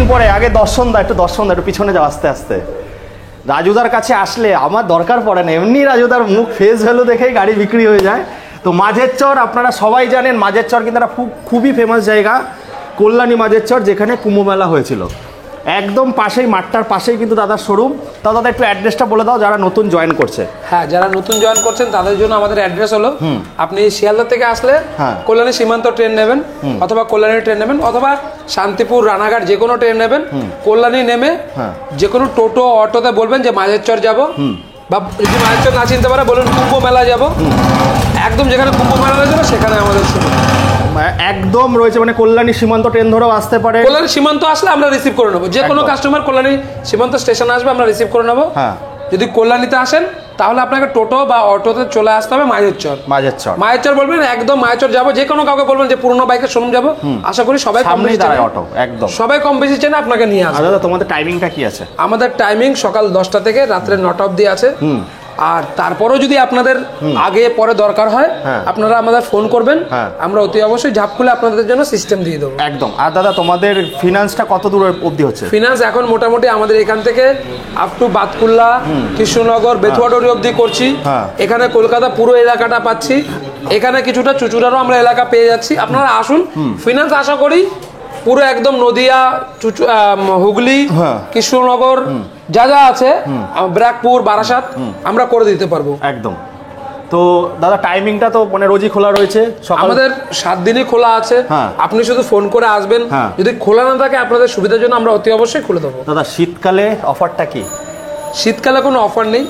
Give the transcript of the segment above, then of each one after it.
দিন পরে আগে দর্শন দা, একটু পিছনে যাও আস্তে আস্তে। রাজুদার কাছে আসলে আমার দরকার পড়ে না, এমনি রাজুদার মুখ ফেস ভ্যালু দেখেই গাড়ি বিক্রি হয়ে যায়। তো মাঝের চর আপনারা সবাই জানেন, মাঝের চর কিন্তু একটা খুবই ফেমাস জায়গা, কল্যাণী মাঝের চর, যেখানে কুম্ভ মেলা হয়েছিল। একদম পাশেই, মাঠটার পাশেই কিন্তু দাদার শোরুম। তা দাদা একটু অ্যাড্রেসটা বলে দাও যারা নতুন জয়েন করছে। হ্যাঁ, যারা নতুন জয়েন করছেন তাদের জন্য আমাদের অ্যাড্রেস হলো, আপনি শিয়ালদা থেকে আসলে কল্যাণী সীমান্ত ট্রেন নেবেন, অথবা কল্যাণী ট্রেন নেবেন, অথবা শান্তিপুর, রানাঘাট যে কোনো ট্রেন নেবেন। কল্যাণী নেমে যে কোনো টোটো অটোতে বলবেন যে মাঝের চর যাবো, বা যদি মাঝের চর না চিনতে পারে বলুন কুম্ভ মেলা যাবো। একদম যেখানে কুম্ভ মেলা হয়েছিল সেখানে আমাদের শুরু একদম রয়েছে, মানে কল্যাণী সীমান্ত ট্রেন ধরেও আসতে পারে। কল্যাণী সীমান্ত আসলে আমরা রিসিভ করে নেবো, যে কোনো কাস্টমার কল্যাণী সীমান্ত স্টেশনে আসবে আমরা রিসিভ করে নেবো। যদি কল্যাণীতে আসেন তাহলে আপনাকে টোটো বা অটোতে চলে আসতে হবে মাঝের চর বলবেন, একদম মাঝের চর যাবো। যে কোনো কাউকে বলবেন যে পুরোনো বাইকের শোরুম যাবো, আশা করি সবাই কম বেশি সবাই কম বেশি চেনে, আপনাকে নিয়ে আসবে। দাদা তোমাদের টাইমিংটা কি আছে? আমাদের টাইমিং সকাল 10টা থেকে রাত্রে 9টা অবধি আছে। আর তারপরেও যদি আপনাদের আগে পরে দরকার হয় আপনারা আমাদের ফোন করবেন, আমরা অতি অবশ্যই ঝাঁপ খুলে আপনাদের জন্য সিস্টেম দিয়ে দেবো। একদম। আর দাদা তোমাদের ফিনান্সটা কত দূর অবধি হচ্ছে? ফিনান্স এখন মোটামুটি আমাদের এখান থেকে আপ টু বাতকুল্লা, কৃষ্ণনগর, বেথুয়াডরি অবধি করছি। এখানে কলকাতা পুরো এলাকাটা পাচ্ছি, এখানে কিছুটা চুচুড়ারও আমরা এলাকা পেয়ে যাচ্ছি। আপনারা আসুন, ফিনান্স আশা করি পুরো একদম নদিয়া, হুগলি, কৃষ্ণনগর যা যা আছে, ব্র্যাকপুর, বারাসাত আমরা করে দিতে পারবো একদম। তো দাদা টাইমিংটা তো মানে রোজই খোলা রয়েছে? আমাদের 7 দিনই খোলা আছে, আপনি শুধু ফোন করে আসবেন। যদি খোলা না থাকে আপনাদের সুবিধার জন্য আমরা অতি অবশ্যই খুলে দেবো। দাদা শীতকালে অফারটা কি? শীতকালে কোনো অফার নেই,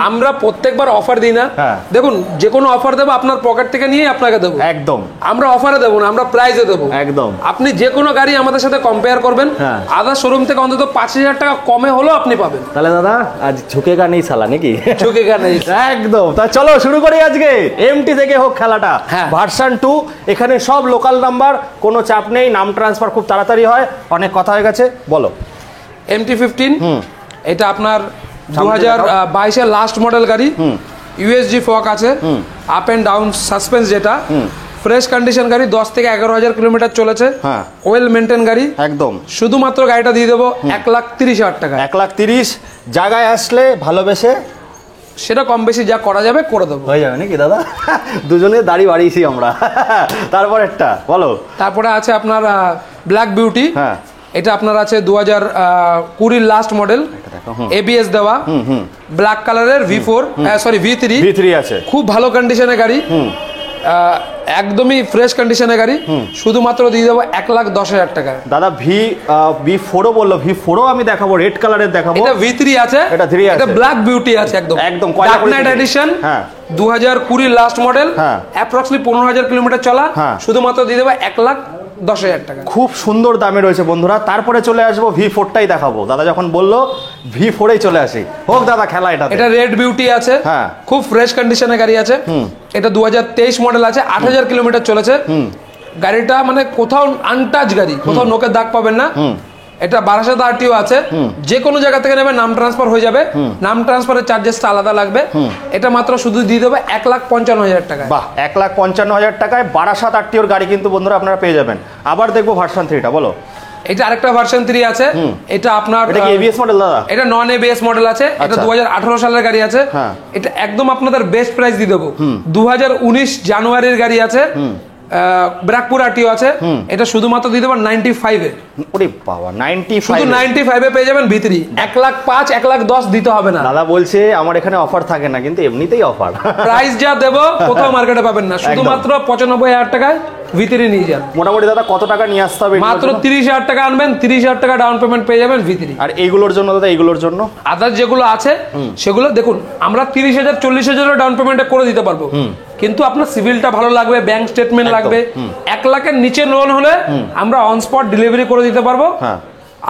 আমরা প্রত্যেকবার অফার দিই না। দেখুন, যে কোনো অফার দেবো আপনার পকেট থেকে নিয়ে আপনাকে দেবো, একদম। আমরা অফারে দেবো না, আমরা প্রাইজে দেবো, একদম। আপনি যে কোনো গাড়ি আমাদের সাথে কম্পেয়ার করবেন, আদার শোরুম থেকে অন্তত 5,000 টাকা কমে হলেও আপনি পাবেন। তাহলে দাদা আজ ঝুঁকেগা নেই সালা নাকি? ঝুঁকেগা নেই, একদম। তা চলো শুরু করি আজকে। এমটি থেকে হোক খেলাটা, ভার্সন 2। এখানে সব লোকাল নাম্বার, কোনো চাপ নেই, নাম ট্রান্সফার খুব তাড়াতাড়ি হয়। অনেক কথা হয়ে গেছে, বলো। MT-15 এটা আপনার 2022-এর লাস্ট মডেল গাড়ি, ইউএসজি ফক আছে, আপ এন্ড ডাউন সাসপেন্স, যেটা ফ্রেশ কন্ডিশন গাড়ি, 10 থেকে 11,000 কিলোমিটার চলেছে, ওয়েল মেনটেন গাড়ি একদম। শুধুমাত্র গাড়িটা দিয়ে দেবো 1,30,000 টাকা। 1,30,000 জায়গায় আসলে ভালোবেসে সেটা কম বেশি যা করা যাবে করে দেবো, হয়ে যাবে নাকি দাদা? দুজনে দাড়ি বাড়িয়েছি আমরা। তারপরেরটা বলো। তারপরে আছে আপনার ব্ল্যাক বিউটি, এটা আপনার আছে 2020 লাস্ট মডেল, এবিএস দেওয়া, ব্ল্যাক কালারের V3 আছে, খুব ভালো কন্ডিশনের গাড়ি, একদমই ফ্রেশ কন্ডিশনের গাড়ি। শুধুমাত্র দিয়ে দেবো 1,10,000 টাকা। দাদা V4 বললো, V4 আমি দেখাবো, রেড কালারের দেখাবো। এটা V3 আছে, এটা ব্ল্যাক বিউটি আছে, একদম একদম dark night edition, 2020 last model, approximately 15,000 kilometre চলা। শুধুমাত্র দিয়ে দেবো 1,10,000 টাকা। খুব সুন্দর দামে রয়েছে বন্ধুরা। তারপরে চলে আসবো V4টাই দেখাবো। দাদা যখন বললো V4এই চলে আসি, হোক দাদা খেলা। এটা রেড বিউটি আছে, খুব ফ্রেশ কন্ডিশনের গাড়ি আছে। এটা 2023 মডেল আছে, 8,000 কিলোমিটার চলেছে। গাড়িটা মানে কোথাও আনটাচ গাড়ি, কোথাও নোকের দাগ পাবেন না। এটা বারাসাত আরটিও আছে, যে কোনো জায়গা থেকে নেবে নাম ট্রান্সফার হয়ে যাবে, নাম ট্রান্সফারের চার্জেসটা আলাদা লাগবে। এটা মাত্র শুধু দিয়ে দেবে 1,55,000 টাকা। বাহ, 1,55,000 টাকায় বারাসাত আরটিওর গাড়ি কিন্তু বন্ধুরা আপনারা পেয়ে যাবেন। আবার দেখবো ভার্সন 3টা, বলো। এটা আরেকটা ভার্সন 3 আছে, এটা আপনার এবিএস মডেল দাদা, এটা নন এবিএস মডেল আছে, এটা 2018 সালের গাড়ি আছে। এটা একদম আপনাদের বেস্ট প্রাইস দিয়ে দেবো, 2019 জানুয়ারির গাড়ি আছে, ব্র্যাকপুর আরটিও আছে। এটা শুধুমাত্র দিয়ে দেবেন 95-এ। ওরে বাবা, 95, শুধু 95-এ পেয়ে যাবেন V3। 1,05,000 1,10,000 দিতে হবে না। দাদা বলছে আমার এখানে অফার থাকে না, কিন্তু এমনিতেই অফার। প্রাইস যা দেবো কোথাও মার্কেটে পাবেন না, শুধুমাত্র 95,000 টাকায় V3 নিয়ে যান। মোটামুটি দাদা কত টাকা নিয়ে আসতে হবে? মাত্র 30,000 টাকা আনবেন, 30,000 টাকা ডাউন পেমেন্ট পেয়ে যাবেন V3। আর এইগুলোর জন্য দাদা, এইগুলোর জন্য আদার্স যেগুলো আছে সেগুলো দেখুন, আমরা 30,000 40,000 ডাউন পেমেন্টে করে দিতে পারবো, কিন্তু আপনার সিভিলটা ভালো লাগবে, ব্যাংক স্টেটমেন্ট লাগবে। 1 লাখের নিচে লোন হলে আমরা অন স্পট ডেলিভারি করে দিতে পারবো,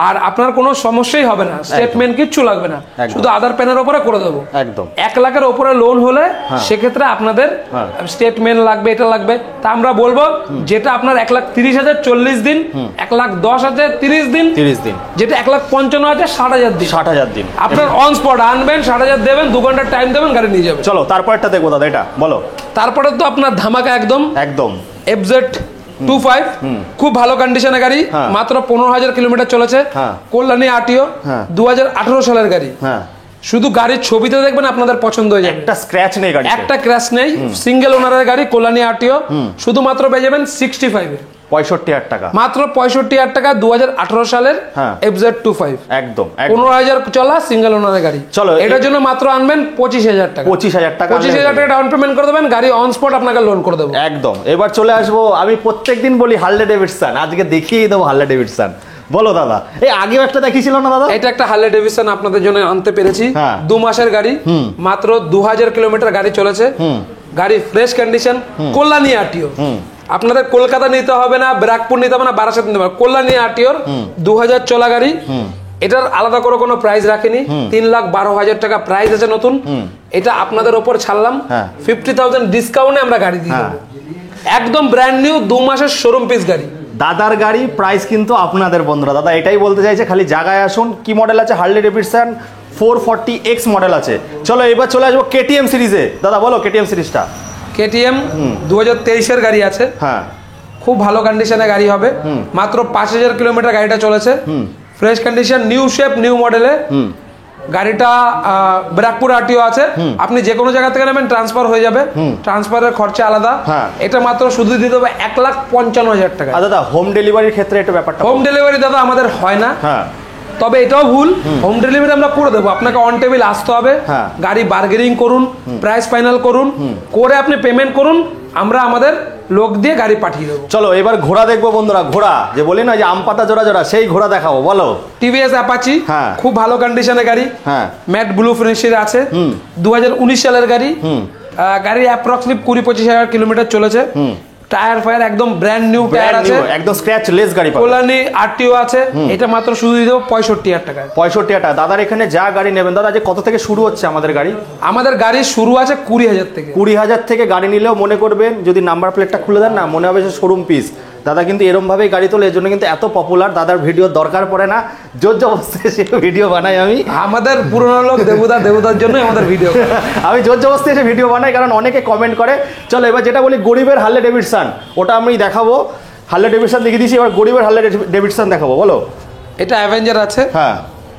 আর আপনার কোনো সমস্যাই হবে না, স্টেটমেন্ট কিচ্ছু লাগবে না, শুধু আধার প্যানের উপরে করে দেবো একদম। 1 লাখের উপরে লোন হলে সেক্ষেত্রে আপনাদের স্টেটমেন্ট লাগবে, এটা লাগবে। তা আমরা বলবো যেটা আপনার 1,30,000 40 দিন, 1,10,000 30 দিন, যেটা 1,55,000 60,000 দিন আপনার অন স্পট আনবেন, 60,000 দেবেন, 2 ঘন্টার টাইম দেবেন, গাড়ি নিয়ে যাবেন। চলো তারপরটা দেখবো দাদা, এটা বলো। তারপরে তো আপনার ধামাকা একদম FZ 25 খুব ভালো কন্ডিশনের গাড়ি, মাত্র 15,000 কিলোমিটার চলেছে, কল্যাণী আরটিও, 2018 সালের গাড়ি। শুধু গাড়ির ছবিতে দেখবেন আপনাদের পছন্দ হয়ে যাবে, একটা স্ক্র্যাচ নেই গাড়ি, একটা ক্র্যাশ নেই, সিঙ্গেল ওনারের গাড়ি, কল্যাণী আরটিও, শুধুমাত্র পেয়ে যাবেন 65 এর, 65,000 টাকা, মাত্র 65,000 টাকা, 2018 সালের FZ25, একদম 15,000 চলা সিঙ্গেল ওনারের গাড়ি। চলো, এটার জন্য মাত্র আনবেন 25,000 টাকা, 25,000 টাকা, 25,000 টাকা ডাউন পেমেন্ট করে দেবেন, গাড়ি অন স্পট আপনাকে লোন করে দেবো। একদম। এবার চলে আসবো, আমি প্রত্যেকদিন বলি হার্লে ডেভিডসন, আজকে দেখিয়ে দেবো হার্লে ডেভিডসন। বলো দাদা, এই আগেও একটা দেখিয়েছিল না দাদা? এটা একটা হার্লে ডেভিডসন আপনাদের জন্য আনতে পেরেছি, 2 মাসের গাড়ি, মাত্র 2000 কিলোমিটার গাড়ি চলেছে, গাড়ি ফ্রেশ কন্ডিশন, কল্যাণী আরটিও। আপনাদের কলকাতা নিতে হবে না, ব্যারাকপুর নিতে হবে না, বারাসাত নিতে হবে, কল্যাণী আরটিওর 2000 চলা গাড়ি। এটার আলাদা করে কোনো প্রাইস রাখিনি, 3,12,000 টাকা প্রাইস আছে নতুন। এটা আপনাদের ওপর ছাড়লাম 50,000 ডিসকাউন্টে আমরা গাড়ি দিয়ে দেবো, একদম ব্র্যান্ড নিউ 2 মাসের শোরুম পিস গাড়ি। দাদার গাড়ি প্রাইস কিন্তু আপনাদের বন্ধুরা, দাদা এটাই বলতে চাইছে, খালি জায়গায় আসুন। কি মডেল আছে? হার্লে ডেভিডসন 440X মডেল আছে। চলো এবার চলে আসবো কেটিএম সিরিজে। দাদা বলো কেটিএম সিরিজটা। কেটিএম 2023 এর গাড়ি আছে, খুব ভালো কন্ডিশনে গাড়ি হবে, মাত্র 5,000 কিলোমিটার গাড়িটা চলেছে, fresh condition, new shape, new মডেলে গাড়িটা। ব্যারাকপুর আরটিও আছে, আপনি যে কোনো জায়গা থেকে নেবেন ট্রান্সফার হয়ে যাবে, ট্রান্সফারের খরচা আলাদা। এটা মাত্র শুধু দিতে হবে 1,55,000 টাকা। দাদা হোম ডেলিভারির ক্ষেত্রে এটা ব্যাপারটা? হোম ডেলিভারি দাদা আমাদের হয় না, তবে এটাও ভুল, হোম ডেলিভারি আমরা করে দেবো, আপনাকে অন টেবিল আসতে হবে, গাড়ি বার্গেনিং করুন, প্রাইস ফাইনাল করুন, করে আপনি পেমেন্ট করুন, আমরা আমাদের লোক দিয়ে গাড়ি পাঠিয়ে দেবো। চলো এবার ঘোড়া দেখবো বন্ধুরা, ঘোড়া যে বলি না যে আম পাতা জোড়া জোড়া, সেই ঘোড়া দেখাবো। বলো। টিভিএস অ্যাপাচি, খুব ভালো কন্ডিশনের গাড়ি, ম্যাট ব্লু ফিনিশের আছে, 2019 সালের গাড়ি, গাড়ির অ্যাপ্রক্সিমেট 20-25,000 কিলোমিটার চলেছে, টায়ার ফায়ার একদম ব্র্যান্ড নিউ টায়ার আছে, একদম স্ক্র্যাচ লেস গাড়ি। কল্যাণী আরটিও আছে, এটা মাত্র শুধু দিয়ে দেবো 65,000 টাকা। 65,000 টাকা। দাদার এখানে যা গাড়ি নেবেন, দাদা যে কত থেকে শুরু হচ্ছে আমাদের গাড়ি? আমাদের গাড়ি শুরু আছে 20,000 থেকে। 20,000 থেকে গাড়ি নিলেও মনে করবেন, যদি নাম্বার প্লেটটা খুলে দেন না, মনে হবে যে শোরুম পিস। দাদা কিন্তু এরম ভাবেই গাড়ি তোলে, এর জন্য কিন্তু এত পপুলার। দাদার ভিডিও দরকার পড়ে না, জোর জবরদস্তি এসে ভিডিও বানাই আমি। আমাদের পুরনো লোক দেবুদার জন্য আমাদের ভিডিও আমি জোর জবরদস্তি এসে ভিডিও বানাই, কারণ অনেকে কমেন্ট করে। চলো এবার যেটা বলি গরিবের হার্লে ডেভিডসন, ওটা আমি দেখাবো। হার্লে ডেভিডসন দেখিয়ে দিয়েছি, এবার গরিবের হার্লে ডেভিডসন দেখাবো। বলো। এটা অ্যাভেঞ্জার আছে,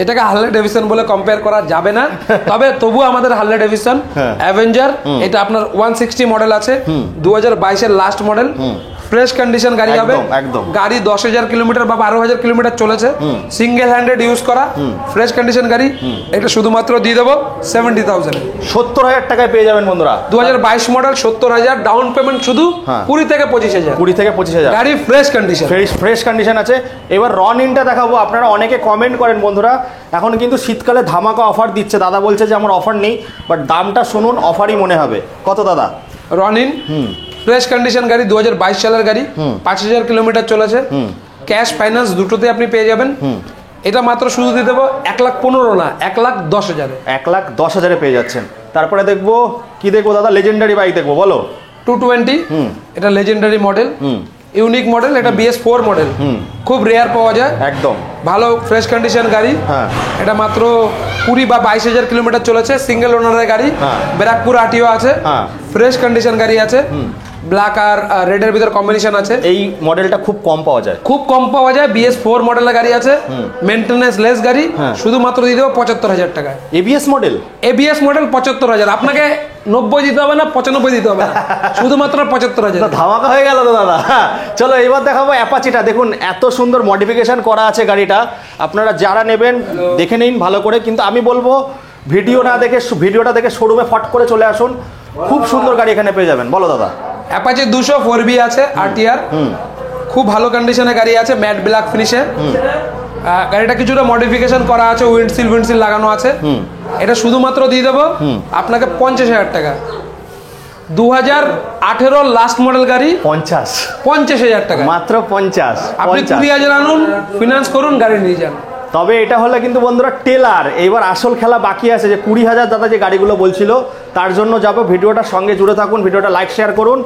এটাকে হার্লে ডেভিডসন বলে কম্পেয়ার করা যাবে না, তবে তবু আমাদের হার্লে ডেভিডসন অ্যাভেঞ্জার, এটা আপনার 160 মডেল আছে, 2022 এর লাস্ট মডেল, ফ্রেশ কন্ডিশন গাড়ি হবে, গাড়ি 10,000 কিলোমিটার বা 12,000 কিলোমিটার চলেছে, সিঙ্গেল হ্যান্ডেড ইউজ করা, ফ্রেশ কন্ডিশন গাড়ি। এটা শুধুমাত্র দিয়ে দেবো 70,000, 70,000 টাকায় পেয়ে যাবেন বন্ধুরা। 2022 মডেল, 70,000 ডাউন পেমেন্ট, শুধু 20 থেকে 25,000, 20 থেকে 25,000 গাড়ি ফ্রেশ কন্ডিশন, ফ্রেশ কন্ডিশন আছে। এবার রনিনটা দেখাবো। আপনারা অনেকে কমেন্ট করেন বন্ধুরা, এখন কিন্তু শীতকালে ধামাকা অফার দিচ্ছে। দাদা বলছে যে আমার অফার নেই, বাট দামটা শুনুন, অফারই মনে হবে। কত দাদা? রনিন ফ্রেশ কন্ডিশন গাড়ি, 2022 সালের গাড়ি, 5,000 কিলোমিটার চলেছে, ক্যাশ ফাইন্যান্স দুটোতে আপনি পেয়ে যাবেন। এটা মাত্র শুধু দিয়ে দেবো 1,15,000 না, 1,10,000, 1,10,000 পেয়ে যাচ্ছেন। তারপরে দেখবো কি দেখবো দাদা? লেজেন্ডারি বাইক দেখবো। বলো। 220, এটা লেজেন্ডারি মডেল, ইউনিক মডেল, এটা BS4 মডেল, খুব রেয়ার পাওয়া যায়, একদম ভালো ফ্রেশ কন্ডিশন গাড়ি। এটা মাত্র 20 বা 22,000 কিলোমিটার চলেছে, সিঙ্গেল ওনারের গাড়ি, ব্যারাকপুর আরটিও আছে, ফ্রেশ কন্ডিশন গাড়ি আছে, ব্ল্যাক আর রেডের ভিতর কম্বিনেশন আছে। এই মডেলটা খুব কম পাওয়া যায়, BS4 মডেলের গাড়ি আছে, মেইনটেনেন্স লেস গাড়ি, শুধুমাত্র দিয়ে দেবো 75,000 টাকায়। ABS মডেল 75,000, আপনাকে 90 দিতে হবে না, 95 দিতে হবে না, শুধুমাত্র 75,000। ধামাকা হয়ে গেল তো দাদা। চলো এবার দেখাবো অ্যাপাচিটা। দেখুন এত সুন্দর মডিফিকেশন করা আছে গাড়িটা, আপনারা যারা নেবেন দেখে নিন ভালো করে। কিন্তু আমি বলবো ভিডিওটা দেখে শোরুমে ফট করে চলে আসুন, খুব সুন্দর গাড়ি এখানে পেয়ে যাবেন। বলো দাদা। অ্যাপাচি 200 4B আছে, RTR, খুব ভালো কন্ডিশনে গাড়ি আছে, ম্যাট ব্ল্যাক ফিনিশে। গাড়িটা কিছুটা মডিফিকেশন করা আছে, উইন্ডশিল্ড লাগানো আছে। এটা শুধুমাত্র দিয়ে দেবো আপনাকে 50,000 টাকা। 2018 লাস্ট মডেল গাড়ি, 50,000 টাকা, মাত্র 50। আপনি 20,000 আনুন, ফিনান্স করুন, গাড়ি নিয়ে যান। তবে এটা হলো কিন্তু বন্ধুরা টেলার, এবার আসল খেলা বাকি আছে। যে 20,000 দাদা যে গাড়িগুলো বলছিল, তার জন্য যাবো। ভিডিওটার সঙ্গে জুড়ে থাকুন, ভিডিওটা লাইক শেয়ার করুন,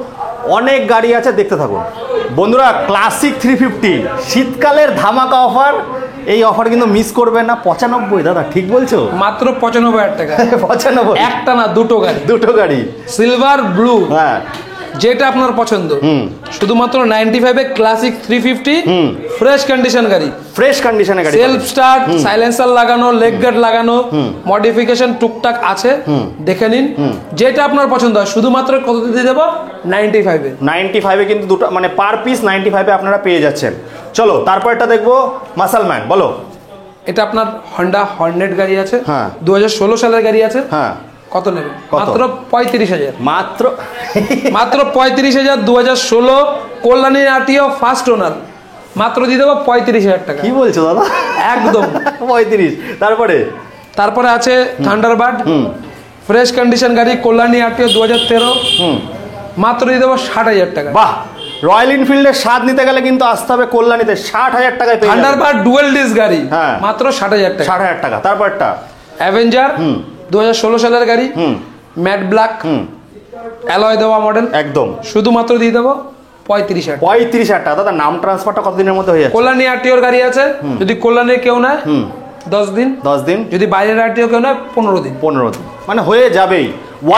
অনেক গাড়ি আছে, দেখতে থাকুন বন্ধুরা। ক্লাসিক 350 শীতকালের ধামাকা অফার, এই অফার কিন্তু মিস করবেন না। 95 দাদা, ঠিক বলছো? মাত্র 95,000 টাকা। 95, একটা না, দুটো গাড়ি, দুটো গাড়ি, সিলভার ব্লু, যেটা আপনার পছন্দ, শুধুমাত্র 95 এ ক্লাসিক 350 ফ্রেশ কন্ডিশন গাড়ি, ফ্রেশ কন্ডিশনে গাড়ি, সেলফ স্টার্ট, সাইলেন্সার লাগানো, লেগ গার্ড লাগানো, মডিফিকেশন টুকটাক আছে, দেখে নিন যেটা আপনার পছন্দ হয়। শুধুমাত্র কত দিয়ে দেবো? 95 এ। 95 এ কিন্তু দুটো মানে পার পিস 95 এ আপনারা পেয়ে যাচ্ছেন। চলো তারপরটা দেখবো মাসলম্যান, বলো। এটা আপনার হন্ডা হর্নেট গাড়ি আছে, হ্যাঁ 2016 সালের গাড়ি আছে। হ্যাঁ কত নেবেন? কত? মাত্র 35,000। মাত্র মাত্র 35,000, 2016 কল্যাণী আরটিও ফার্স্ট ওনার, মাত্র দিয়ে দেবো 35,000 টাকা। কি বলছো দাদা? একদম 35। তারপরে আছে থান্ডারবার্ড, ফ্রেশ কন্ডিশন গাড়ি, কল্যাণী আরটিও 2013, মাত্র দিয়ে দেবো 60,000 টাকা। বাহ, রয়্যাল এনফিল্ডের স্বাদ নিতে গেলে কিন্তু আসতে হবে কল্যাণীতে। 60,000 টাকায় পেয়ে যাবেন। থান্ডারবার্ড ডুয়েল ডিস্ক গাড়ি, হ্যাঁ মাত্র 60,000 টাকা। 60,000 টাকা। তারপরটা অ্যাভেঞ্জার 2016 সালের গাড়ি, ম্যাট ব্ল্যাক, অ্যালয় দেওয়া মডেল, একদম শুধুমাত্র দিয়ে দেবো 35,000 টাকা। 35,000 টাকা। দাদা নাম ট্রান্সফারটা কতদিনের মধ্যে হয়ে যাচ্ছে? কল্যাণী আরটিওর গাড়ি আছে, যদি কল্যাণীর কেউ নেয় 10 দিন, 10 দিন, যদি বাইরের আরটিও কেউ নেয় 15 দিন। 15 দিন, মানে হয়ে যাবেই।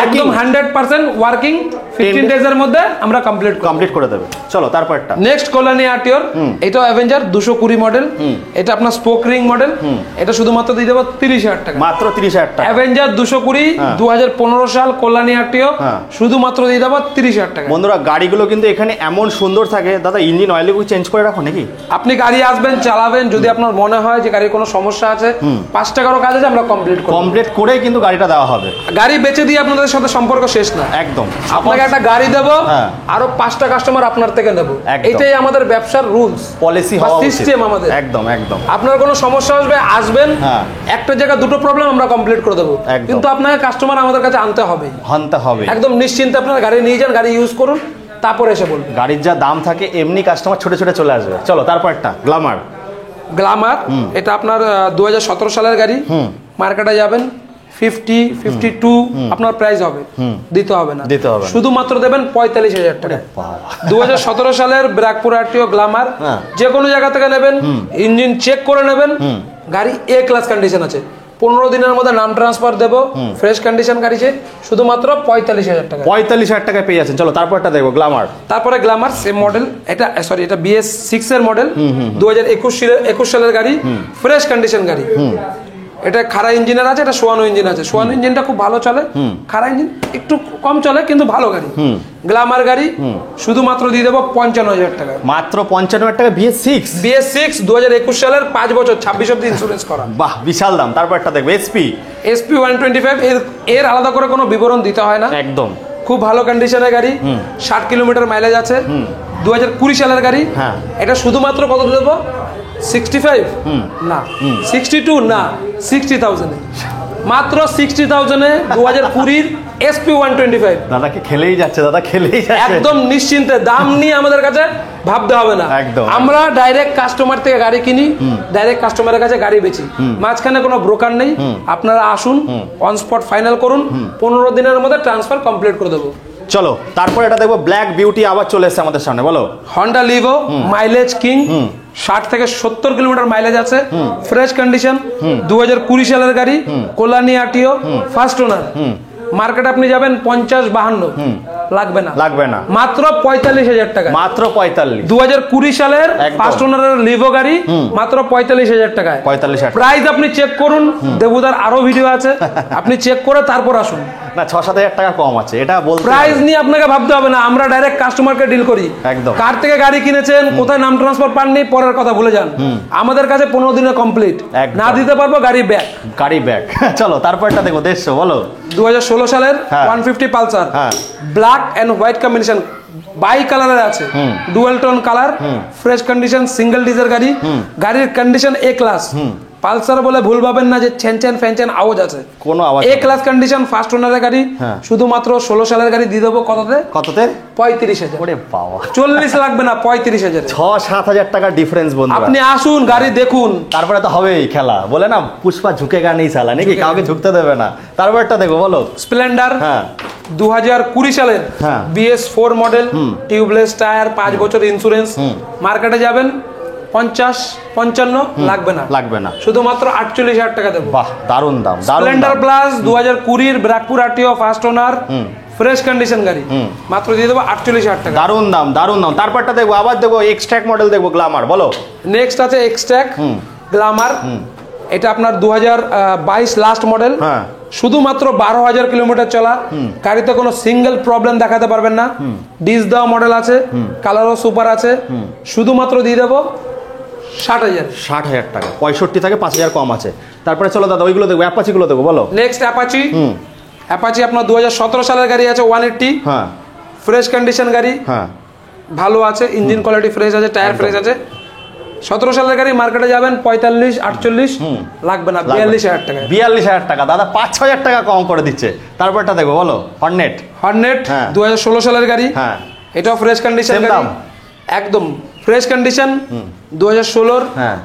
একদম 100% ওয়ার্কিং, 15 ডেজ এর মধ্যে আমরা কমপ্লিট করে দেবে। চলো তারপরটা নেক্সট কল্যাণী আরটিওর, এটা অ্যাভেঞ্জার 220 মডেল, এটা আপনার স্পোক রিং মডেল, এটা শুধুমাত্র দিয়ে দেবো 30,000 টাকা। মাত্র 30,000 টাকা। অ্যাভেঞ্জার 220 2015 সাল কল্যাণী আরটিও, শুধুমাত্র দিয়ে দেবো 30,000 টাকা। বন্ধুরা গাড়িগুলো কিন্তু এখানে এমন সুন্দর থাকে। দাদা ইঞ্জিন অয়েলগুলো চেঞ্জ করে রাখো নাকি? আপনি গাড়ি আসবেন, চালাবেন, যদি আপনার মনে হয় যে গাড়ির কোনো সমস্যা আছে, 5 টাকারও কাজ আছে, আমরা কমপ্লিট করেই কিন্তু গাড়িটা দেওয়া হবে। গাড়ি বেচে দিয়ে আপনাদের সাথে সম্পর্ক শেষ না। একদম, আপনাকে একটা গাড়ি দেবো, আরো 5টা কাস্টমার আপনার থেকে নেবো, এটাই আমাদের ব্যবসার রুলস, পলিসি বা সিস্টেম আমাদের। একদম একদম। আপনার কোনো সমস্যা আসবেন, একটা জায়গা দুটো প্রবলেম আমরা কমপ্লিট করে দেবো, কিন্তু আপনাকে কাস্টমার আমাদের কাছে আনতে হবে। একদম নিশ্চিন্তে আপনার গাড়ি নিয়ে যান, গাড়ি ইউজ করুন, তারপরে এসে বলুন। গাড়ির যা দাম থাকে এমনি কাস্টমার ছোটে ছোটে চলে আসবে। চলো তারপর একটা গ্ল্যামার। এটা আপনার 2017 সালের গাড়ি, মার্কেটে যাবেন 50, 52 আপনার প্রাইস হবে, দিতে হবে না, শুধুমাত্র দেবেন 45,000 টাকা। 2017 সালের ব্র্যাকপুর আরটিও গ্ল্যামার, যে কোনো জায়গা থেকে নেবেন, ইঞ্জিন চেক করে নেবেন, গাড়ি এ ক্লাস কন্ডিশন আছে, 15 দিনের মধ্যে নাম ট্রান্সফার দেবো, ফ্রেশ কন্ডিশন গাড়ি, শুধুমাত্র 45,000 টাকা। 45,000 টাকায় পেয়ে যাচ্ছেন। চলো তারপরটা দেখবো গ্ল্যামার। তারপরে গ্ল্যামার সেম মডেল, এটা BS6 এর মডেল, 2021 সালের গাড়ি, ফ্রেশ কন্ডিশন গাড়ি। এটা খারা ইঞ্জিনের আছে, এটা সোয়ানো ইঞ্জিন আছে। সোয়ানো ইঞ্জিনটা খুব ভালো চলে, খারা ইঞ্জিন একটু কম চলে, কিন্তু ভালো গাড়ি। গ্ল্যামার গাড়ি শুধুমাত্র দিয়ে দেবো 55,000 টাকা। মাত্র 55,000 টাকা। BS6 2021 সালের 5 বছর 26 অব্দি ইন্স্যুরেন্স করা। বাহ, বিশাল দাম। তারপরটা দেখবো SP 125, এর আলাদা করে কোনো বিবরণ দিতে হয় না, একদম খুব ভালো কন্ডিশনের গাড়ি, 60 কিলোমিটার মাইলেজ আছে, 2020 সালের গাড়ি। এটা শুধুমাত্র কত দেবো? 65 না, 62 না, 60,000 মাত্র 60,000 এ 2020 SP 125। দাদাকে খেলেই যাচ্ছে, একদম নিশ্চিন্তে, দাম নিয়ে আমাদের কাছে ভাবতে হবে না। আমরা ডাইরেক্ট কাস্টমার থেকে গাড়ি কিনি, ডাইরেক্ট কাস্টমারের কাছে গাড়ি বেচি, মাঝখানে কোনো ব্রোকার নেই। আপনারা আসুন, অন স্পট ফাইনাল করুন, 15 দিনের মধ্যে ট্রান্সফার কমপ্লিট করে দেবো। চলো তারপর এটা দেখবো ব্ল্যাক বিউটি আবার চলে এসেছে আমাদের সামনে। বলো। হন্ডা লিভো, মাইলেজ কিং, 60 থেকে 70 কিলোমিটার মাইলেজ আছে, ফ্রেশ কন্ডিশন, 2020 সালের গাড়ি, কল্যাণী আরটিও ফার্স্ট ওনার। মার্কেট আপনি যাবেন 50-52, লাগবে না, মাত্র 45,000 টাকা। মাত্র 45। 2020 সালের ফার্স্ট ওনারের লিভো গাড়ি, মাত্র 45,000 টাকায়। 45,000 প্রাইস আপনি চেক করুন, দেবুদার আরো ভিডিও আছে, আপনি চেক করে তারপর আসুন। না, 6-7 টাকা কম আছে, এটা বলতে প্রাইস নিয়ে আপনাকে ভাবতে হবে না, আমরা ডাইরেক্ট কাস্টমারকে ডিল করি। একদম। কার থেকে গাড়ি কিনেছেন, কোথায় নাম ট্রান্সফার পাননি, পরের কথা ভুলে যান, আমাদের কাছে 15 দিনে কমপ্লিট, না দিতে পারবো গাড়ি ব্যাক। চলো তারপরটা দেখো 150। বলো। 2016 সালের 150 Pulsar, black and white combination, বাই কালারের আছে, dual tone colour, fresh condition, single diesel গাড়ি, গাড়ির কন্ডিশন এ ক্লাস। পালসার বলে ভুল ভাবেন না যে ছেনছেন ফ্যানছেন আওয়াজ আছে, কোনো আওয়াজ। এ ক্লাস কন্ডিশন ফার্স্ট ওনারের গাড়ি, শুধুমাত্র 16 সালের গাড়ি দিয়ে দেবো কততে? 35,000। ওরে বাবা, 40 লাগবে না, 35,000। 6-7 টাকা ডিফারেন্স বন্ধু। আপনি আসুন, গাড়ি দেখুন, তারপরে তো হবেই খেলা। বলে না, পুষ্পা ঝুঁকেগা নেই সালা, নাকি কাউকে ঝুঁকতে দেবে না। তারপরটা দেখো। বলো। স্প্লেন্ডার, 2020 সালের BS4 মডেল, টিউবলেস টায়ার, 5 বছর ইন্স্যুরেন্স। মার্কেটে যাবেন 50-55, লাগবে না, শুধুমাত্র 48,000 টাকা দেবো। বাহ, দারুণ দাম। Splendor plus 2020 Barrackpore RTO first owner, fresh condition গাড়ি মাত্র দিয়ে দেবো 48,000 টাকা। দারুন দাম, দারুন দাম। তারপরটা দেখবো, আবার দেখবো এক্সট্র্যাক্ট মডেল দেখবো, গ্ল্যামার বলো। নেক্সট আছে এক্সট্র্যাক্ট গ্ল্যামার, এটা আপনার 2022 লাস্ট মডেল, হ্যাঁ শুধুমাত্র 12,000 কিলোমিটার চলা, গাড়িতে কোনো সিঙ্গেল প্রবলেম দেখাতে পারবেন না, ডিস দেওয়া মডেল আছে, কালারও সুপার আছে, শুধুমাত্র দিয়ে দেবো 60,000। 60,000 টাকা, 65 থেকে 5,000 কম আছে। তারপরে চলো দাদা ওইগুলো দেখবো, অ্যাপাচিগুলো দেখবো বলো। নেক্সট অ্যাপাচি, অ্যাপাচি আপনার 2017 সালের গাড়ি আছে 180, হ্যাঁ ফ্রেশ কন্ডিশন গাড়ি, হ্যাঁ ভালো আছে, ইঞ্জিন কোয়ালিটি ফ্রেশ আছে, টায়ার ফ্রেশ আছে। 17 সালের গাড়ি মার্কেটে যাবেন 45-48, লাগবে না 42,000 টাকা। 42,000 টাকা দাদা, 5,000 টাকা কম করে দিচ্ছে। তারপরটা দেখবো বলো, হর্নেট। হর্নেট হ্যাঁ। 2016 সালের গাড়ি, হ্যাঁ এটাও ফ্রেশ কন্ডিশন Same গাড়ি, দাম? একদম ফ্রেশ কন্ডিশন, 2016। হ্যাঁ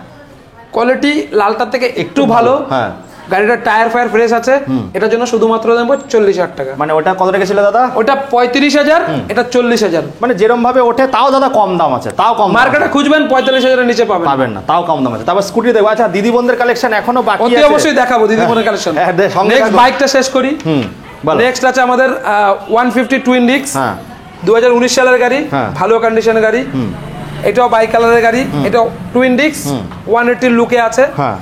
কোয়ালিটি লালটার থেকে একটু ভালো, হ্যাঁ গাড়িটা টায়ার ফায়ার ফ্রেশ আছে, এটার জন্য শুধুমাত্র দেবো 40,000 টাকা। মানে ওটা কত রেখেছিল দাদা? ওটা 35,000, এটা 40,000। মানে যেরকম ভাবে ওঠে তাও দাদা কম দাম আছে, তাও কম দাম মার্কেটে খুঁজবেন 45,000 এর নিচে পাবেন পাবেন না, তাও কম দাম আছে। তারপর স্কুটি দেখবো। আচ্ছা দিদি বোনদের কালেকশন এখনো বাকি অতি আছে, অবশ্যই দেখাবো দিদি বোনের কালেকশন। হ্যাঁ, সঙ্গে নেক্সট থাকো। বাইকটা শেষ করি। বলো। নেক্সট আছে আমাদের 150 টুইন ডিক্স, হ্যাঁ 2019 সালের গাড়ি, হ্যাঁ। ভালো কন্ডিশনের গাড়ি, এটাও বাই কালারের গাড়ি, এটাও টুইন ডিক্স 180 লুকে আছে। হ্যাঁ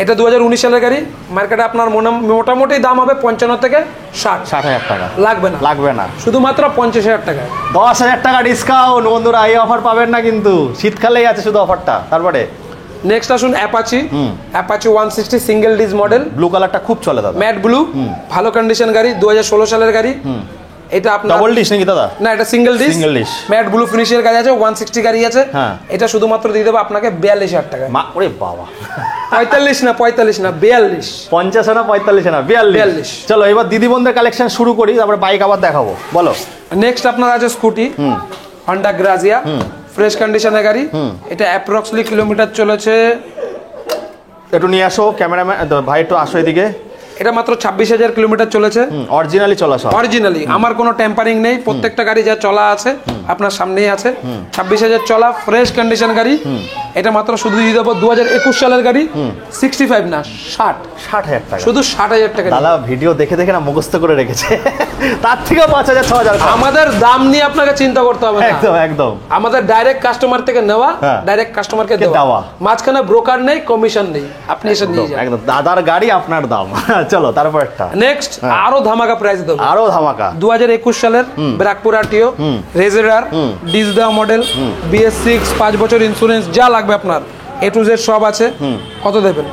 এটা 2019 সালের গাড়ি, মার্কেটে আপনার মোটামুটি দাম হবে 55 থেকে 60। 60,000 টাকা লাগবে না, লাগবে না, শুধুমাত্র 50,000 টাকা। 10,000 টাকা ডিসকাউন্ট বন্ধুরা, এই অফার পাবেন না কিন্তু, শীতকালেই আছে শুধু অফারটা। তারপরে নেক্সট আসুন Apache, Apache 160 single dish model, blue কালারটা খুব চলে দাদা, ম্যাট ব্লু, ভালো কন্ডিশন গাড়ি, 2016 সালের গাড়ি। এটা আপনার ডাবল ডিশ নাকি দাদা? না, এটা single disc, Single dish। Matte blue ফিনিশের গাড়ি আছে, 160 গাড়ি আছে। হ্যাঁ। এটা শুধুমাত্র দিয়ে দেবো আপনাকে 42,000 টাকা। ওরে বাবা, 45 না 42। 50 না 45 না 42। 42। চলো এবার দিদি বোনদের কালেকশন শুরু করি, তারপরে বাইক আবার দেখাবো বলো। নেক্সট আপনার আছে স্কুটি, হন্ডা গ্রাজিয়া, ফ্রেশ কন্ডিশনের গাড়ি, এটা অ্যাপ্রক্সলি কিলোমিটার চলেছে, একটু নিয়ে আসো ক্যামেরাম্যান ভাই, একটু আসো এদিকে। এটা মাত্র 26,000 কিলোমিটার চলেছে। অরিজিনালি চলা সব, অরিজিনালি, আমার কোনো টেম্পারিং নেই, প্রত্যেকটা গাড়ি যা চলা আছে আপনার সামনেই আছে। 26,000 চলা, ফ্রেশ কন্ডিশন গাড়ি, এটা মাত্র শুধু দিয়ে দেবো 2021 সালের গাড়ি, 65 না 60,000 টাকা, শুধু 60,000 টাকা। দাদা ভিডিও দেখে দেখে না মুখস্থ করে রেখেছে, তার থেকে 5,000 6,000 আমাদের দাম নিয়ে আপনাকে চিন্তা করতে হবে না, একদম একদম। আমাদের ডাইরেক্ট কাস্টমার থেকে নেওয়া, হ্যাঁ। ডাইরেক্ট কাস্টমারকে দেওয়া। দেওয়া, মাঝখানে ব্রোকার নেই, কমিশন নেই, আপনি এসে নিয়ে যান। একদম দাদার গাড়ি আপনার দাম। চলো তারপর একটা নেক্সট আরো ধামাকা প্রাইস দেবো, আরো ধামাকা। 2021 সালের ব্র্যাকপুর আরটিও, রেজেডার, ডিস দেওয়া মডেল, BS6, 5 বছর ইন্স্যুরেন্স, যা লাগবে আপনার A to Z সব আছে। কত দেবেন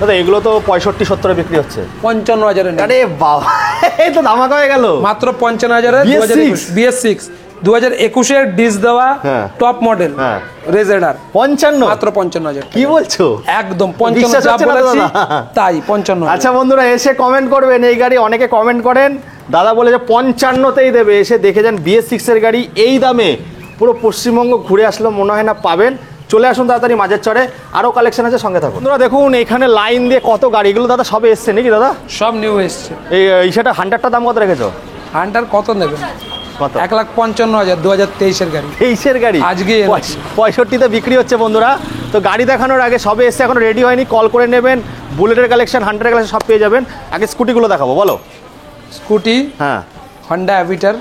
দাদা? এগুলো তো 65-70 বিক্রি হচ্ছে। 55,000 আরে বাবা, এই তো ধামাকা হয়ে গেল, মাত্র 55,000 BS6 BS6 2021 এর ডিস দেওয়া হ্যাঁ। টপ মডেল, হ্যাঁ। রেজেডার 55, মাত্র 55,000। কি বলছো? একদম বিশ্বাস 55 যা হচ্ছে না বলেছি দাদা? তাই 55। আচ্ছা বন্ধুরা এসে কমেন্ট করবেন এই গাড়ি, অনেকে কমেন্ট করেন দাদা বলে যে 55তেই দেবে, এসে দেখে যান BS6 এর গাড়ি এই দামে। পুরো পশ্চিমবঙ্গ ঘুরে আসলেও মনে হয় না পাবেন। চলে আসুন তাড়াতাড়ি মাঝের চরে, আরো কালেকশন আছে, সঙ্গে থাকুন। বন্ধুরা দেখুন এখানে লাইন দিয়ে কত গাড়িগুলো দাদা সবে এসছে নাকি দাদা? সব নিউ এসছে। এই সেটা 100টা দাম কত রেখেছো? হান্টার কত নেবেন? কত? 1,55,000 2023 এর গাড়ি, 23-এর গাড়ি আজকে 65তে বিক্রি হচ্ছে বন্ধুরা। তো গাড়ি দেখানোর আগে সবে এসছে, এখন রেডি হয়নি, কল করে নেবেন। বুলেটের কালেকশন, হান্টারের কালেকশন সব পেয়ে যাবেন। আগে স্কুটিগুলো দেখাবো বলো। স্কুটি হ্যাঁ হন্ডা অ্যাভিটার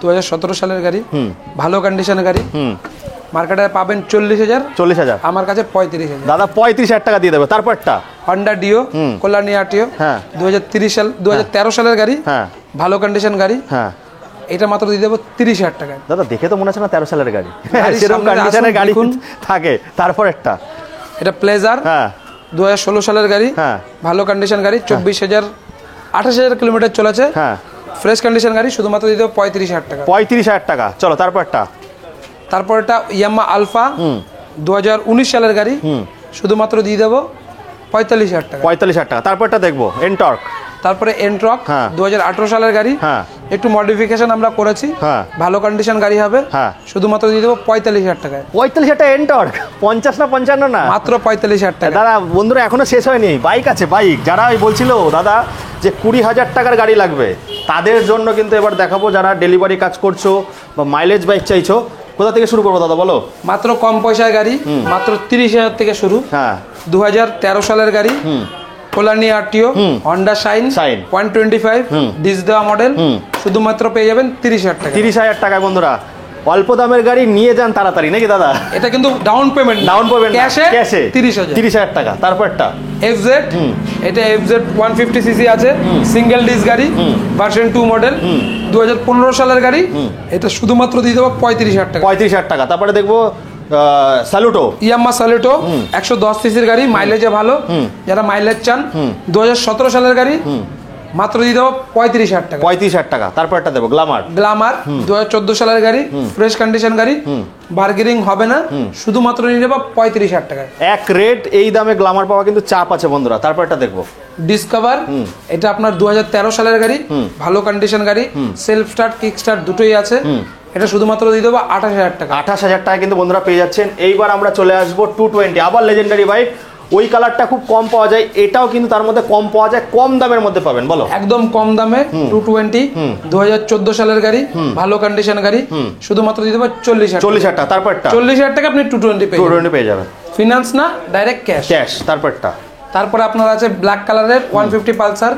2017 সালের গাড়ি, ভালো কন্ডিশনের গাড়ি, মার্কেটে পাবেন 40,000, 40,000, আমার কাছে 35,000। দাদা 35,000 টাকা দিয়ে দেবে। তারপরটা হন্ডা ডিও, কল্যাণী আরটিও, হ্যাঁ। 2013 সালের গাড়ি, হ্যাঁ ভালো কন্ডিশন গাড়ি, হ্যাঁ এটা মাত্র দিয়ে দেবো 30,000 টাকায়। দাদা দেখে তো মনে হচ্ছে না 13 সালের গাড়ি, গাড়ির সেরকম সামনে কন্ডিশনের আসুন, গাড়ি দেখুন। থাকে। তারপর একটা এটা প্লেজার, হ্যাঁ 2016 সালের গাড়ি, হ্যাঁ ভালো কন্ডিশন গাড়ি, 28,000 কিলোমিটার চলেছে, হ্যাঁ ফ্রেশ কন্ডিশন গাড়ি, শুধুমাত্র দিয়ে দেবো 35,000 টাকা। 35,000 টাকা। চলো তারপরটা। তারপর এটা ইয়ামা আলফা 2019 সালের গাড়ি, শুধুমাত্র দিয়ে দেবো 45,000 টাকা। 45,000 টাকা। তারপরটা দেখবো এনটর্ক, তারপরে এনট্রক হ্যাঁ। 2018 সালের গাড়ি, হ্যাঁ একটু মডিফিকেশন আমরা করেছি, হ্যাঁ। ভালো কন্ডিশন গাড়ি হবে, হ্যাঁ। শুধুমাত্র দিয়ে দেবো 45,000 টাকায়। 45,000 টাকা এনটর্ক, 50 না 55 না মাত্র 45,000 টাকা। দাদা বন্ধুরা এখনো শেষ হয়নি, বাইক আছে বাইক। যারা ওই বলছিল দাদা যে 20,000 টাকার গাড়ি লাগবে, তাদের জন্য কিন্তু এবার দেখাবো। যারা ডেলিভারি কাজ করছো বা মাইলেজ বাইক চাইছো, কোথা থেকে শুরু করবো দাদা বলো? মাত্র কম পয়সায় গাড়ি, মাত্র 30,000 থেকে শুরু। হ্যাঁ 2013 সালের গাড়ি, কোলানি RTO, Honda Shine Shine 125 disc দেওয়া মডেল, শুধুমাত্র পেয়ে যাবেন 30,000 টাকা। 30,000 টাকায় বন্ধুরা অল্প দামের গাড়ি নিয়ে যান তাড়াতাড়ি, নাকি দাদা? এটা কিন্তু ডাউন পেমেন্ট, ডাউন পেমেন্ট ক্যাশে 30,000। 30,000 টাকা। তারপরটা এফজেড, এটা এফজেড 150 সিসি আছে, সিঙ্গেল ডিস গাড়ি, ভার্সন 2 মডেল, 2015 সালের গাড়ি। এটা শুধুমাত্র দিয়ে দেবো 35,000 টাকা। 35,000 টাকা। তারপরে দেখবো স্যালুটো, ইয়ামাহা স্যালুটো 110 সিসির গাড়ি, মাইলেজে ভালো, যারা মাইলেজ চান। 2017 সালের গাড়ি, মাত্র দিয়ে দেবো 35,000 টাকা। 35,000 টাকা। তারপরটা দেবো গ্ল্যামার, 2014 সালের গাড়ি, ফ্রেশ কন্ডিশন গাড়ি, বার্গেনিং হবে না, শুধুমাত্র নিয়ে যাবো 35,000 টাকা। এক রেট এই দামে গ্ল্যামার পাওয়া কিন্তু চাপ আছে বন্ধুরা। তারপরটা দেখবো ডিসকভার, এটা আপনার 2013 সালের গাড়ি, ভালো কন্ডিশন গাড়ি, সেলফ স্টার্ট কিক স্টার্ট দুটোই আছে। এটা শুধুমাত্র দিয়ে দেবো 28,000 টাকা। 28,000 টাকা কিন্তু বন্ধুরা পেয়ে যাচ্ছেন। এইবার আমরা চলে আসবো 220, আবার লেজেন্ডারি বাইক। ওই কালারটা খুব কম পাওয়া যায়, এটাও কিন্তু তার মধ্যে কম পাওয়া যায়, কম দামের মধ্যে পাবেন। বলো একদম কম দামে 220, 2014 সালের গাড়ি, ভালো কন্ডিশন গাড়ি, শুধুমাত্র দিয়ে দেবো 40,000 টাকা। তারপরটা 40,000 টাকা আপনি 220 পেয়ে যাবেন, ফিনান্স না, ডাইরেক্ট ক্যাশ। তারপরটা তারপরে আপনার আছে ব্ল্যাক কালারের 150 পালসার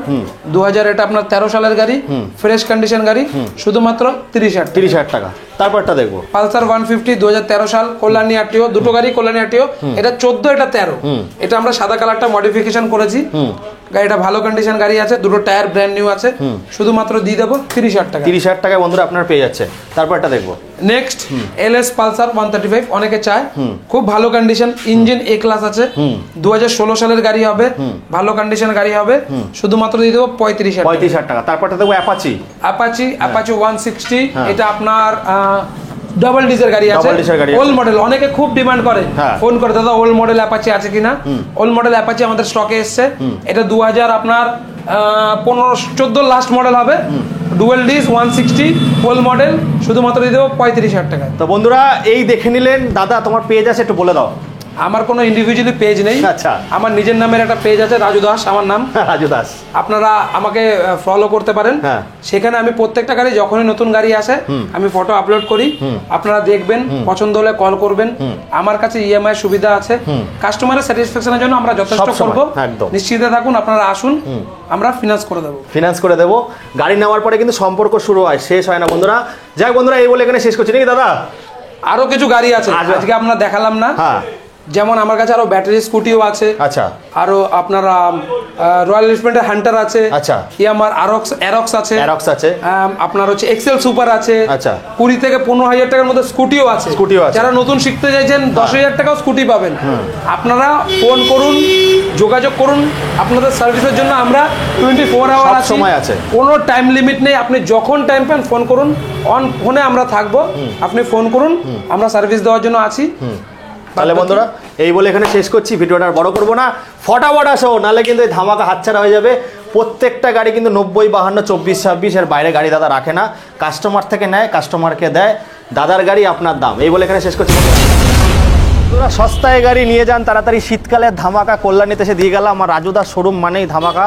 2000, এটা আপনার 13 সালের গাড়ি, ফ্রেশ কন্ডিশন গাড়ি, শুধুমাত্র 30,000 টাকা। তারপরটা দেখবো পালসার 150 2013 সাল, কল্যাণী আরটিও, দুটো গাড়ি কল্যাণী আরটিও, এটা 14, এটা 13। এটা আমরা সাদা কালারটা মডিফিকেশন করেছি। গাড়িটা ভালো কন্ডিশন গাড়ি আছে, দুটো টায়ার ব্র্যান্ড নিউ আছে, শুধুমাত্র দিয়ে দেবো 30,000 টাকা। 30,000 টাকায় বন্ধুরা আপনার পেয়ে যাচ্ছে। তারপরটা দেখবো নেক্সট এলএস পালসার 135, অনেকে চায়, খুব ভালো কন্ডিশন, ইঞ্জিন এ ক্লাস আছে, 2016 সালের গাড়ি হবে, ভালো কন্ডিশন গাড়ি হবে, শুধুমাত্র দিয়ে দেবো 35,000 টাকা। তারপরটা দেখবো অ্যাপাচি 160, এটা আপনার ডাবল ডিজের গাড়ি আছে, ওল্ড মডেল, অনেকে খুব ডিমান্ড করে, ফোন করে দাদা ওল্ড মডেল অ্যাপাচি আছে কিনা। ওল্ড মডেল অ্যাপাচি আমাদের স্টকে এসছে, এটা 2000 আপনার 15-14 লাস্ট মডেল হবে, ডুয়েল ডিস 160 ওল্ড মডেল, শুধুমাত্র দিয়ে দেবো 35,000 টাকা। তো বন্ধুরা এই দেখে নিলেন, দাদা তোমার পেজ আছে একটু বলে দাও। আমার কোনো ইন্ডিভিজুয়ালি পেজ নেই, আচ্ছা, আমার নিজের নামের একটা পেজ আছে, রাজু দাস আমার নাম, রাজু দাস। আপনারা আমাকে ফলো করতে পারেন, সেখানে আমি প্রত্যেকটা গাড়ি, যখনই নতুন গাড়ি আসে আমি ফটো আপলোড করি, আপনারা দেখবেন, পছন্দ হলে কল করবেন। আমার কাছে ইএমআই সুবিধা আছে, কাস্টমারের স্যাটিসফ্যাকশনের জন্য আমরা যথেষ্ট করব, নিশ্চিন্তে থাকুন, আপনারা আসুন, আমরা ফিনান্স করে দেবো। গাড়ি নেওয়ার পরে কিন্তু সম্পর্ক শুরু হয়, শেষ হয় না বন্ধুরা। যাই বন্ধুরা, এই বলে এখানে শেষ করছি নাকি দাদা? আরো কিছু গাড়ি আছে আজকে আপনারা দেখালাম না, যেমন আমার কাছে আরো ব্যাটারি স্কুটিও আছে, আচ্ছা, আরো আপনার রয়্যাল এনফিল্ডের হান্টার আছে, আচ্ছা, ইয়ামার অ্যারক্স আছে, আপনার হচ্ছে এক্সেল সুপার আছে, আচ্ছা, 20 থেকে 15,000 টাকার মধ্যে স্কুটিও আছে। যারা নতুন শিখতে চাইছেন 10,000 টাকাও স্কুটি পাবেন। আপনারা ফোন করুন, যোগাযোগ করুন, আপনাদের সার্ভিসের জন্য আমরা 24 আওয়ার আছে, কোনো টাইম লিমিট নেই, আপনি যখন টাইম পান ফোন করুন, অন ফোনে আমরা থাকবো, আপনি ফোন করুন, আমরা সার্ভিস দেওয়ার জন্য আছি। তাহলে বন্ধুরা এই বলে এখানে শেষ করছি, ভিডিওটা আর বড় করবো না, ফটাফট আসো, নাহলে কিন্তু এই ধামাকা হাতছাড়া হয়ে যাবে। প্রত্যেকটা গাড়ি কিন্তু 90, 52, 24, 26 এর বাইরে গাড়ি দাদা রাখে না, কাস্টমার থেকে নেয়, কাস্টমারকে দেয়, দাদার গাড়ি আপনার দাম। এই বলে এখানে শেষ করছি বন্ধুরা, সস্তায় গাড়ি নিয়ে যান তাড়াতাড়ি, শীতকালের ধামাকা কল্যাণীতে এসে দিয়ে গেলাম। আমার রাজুদার শোরুম মানেই ধামাকা,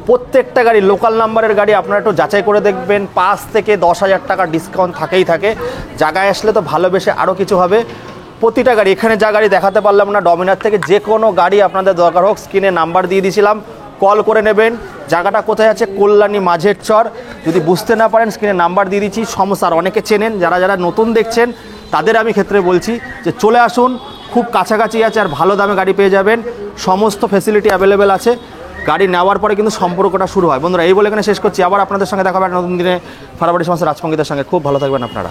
প্রত্যেকটা গাড়ি লোকাল নাম্বারের গাড়ি আপনারা একটু যাচাই করে দেখবেন, 5 থেকে 10,000 টাকা ডিসকাউন্ট থাকেই থাকে। জায়গায় আসলে তো ভালোবেসে আরও কিছু হবে। প্রতিটা গাড়ি, এখানে যা গাড়ি দেখাতে পারলাম না ডমিনার থেকে, যে কোনো গাড়ি আপনাদের দরকার হোক, স্ক্রিনে নাম্বার দিয়ে দিয়েছিলাম, কল করে নেবেন। জায়গাটা কোথায় আছে? কল্যাণী মাঝের চর। যদি বুঝতে না পারেন স্ক্রিনে নাম্বার দিয়ে দিচ্ছি, সমস্যার অনেকে চেনেন, যারা নতুন দেখছেন তাদের আমি ক্ষেত্রে বলছি যে চলে আসুন, খুব কাছাকাছি আছে আর ভালো দামে গাড়ি পেয়ে যাবেন, সমস্ত ফ্যাসিলিটি অ্যাভেলেবেল আছে। গাড়ি নেওয়ার পরে কিন্তু সম্পর্কটা শুরু হয়। বন্ধুরা এই বলে এখানে শেষ করছি, আবার আপনাদের সঙ্গে দেখা হবে নতুন দিনে ফারাবাড়ি সমস্ত রাজপঙ্গীদের সঙ্গে। খুব ভালো থাকবেন আপনারা।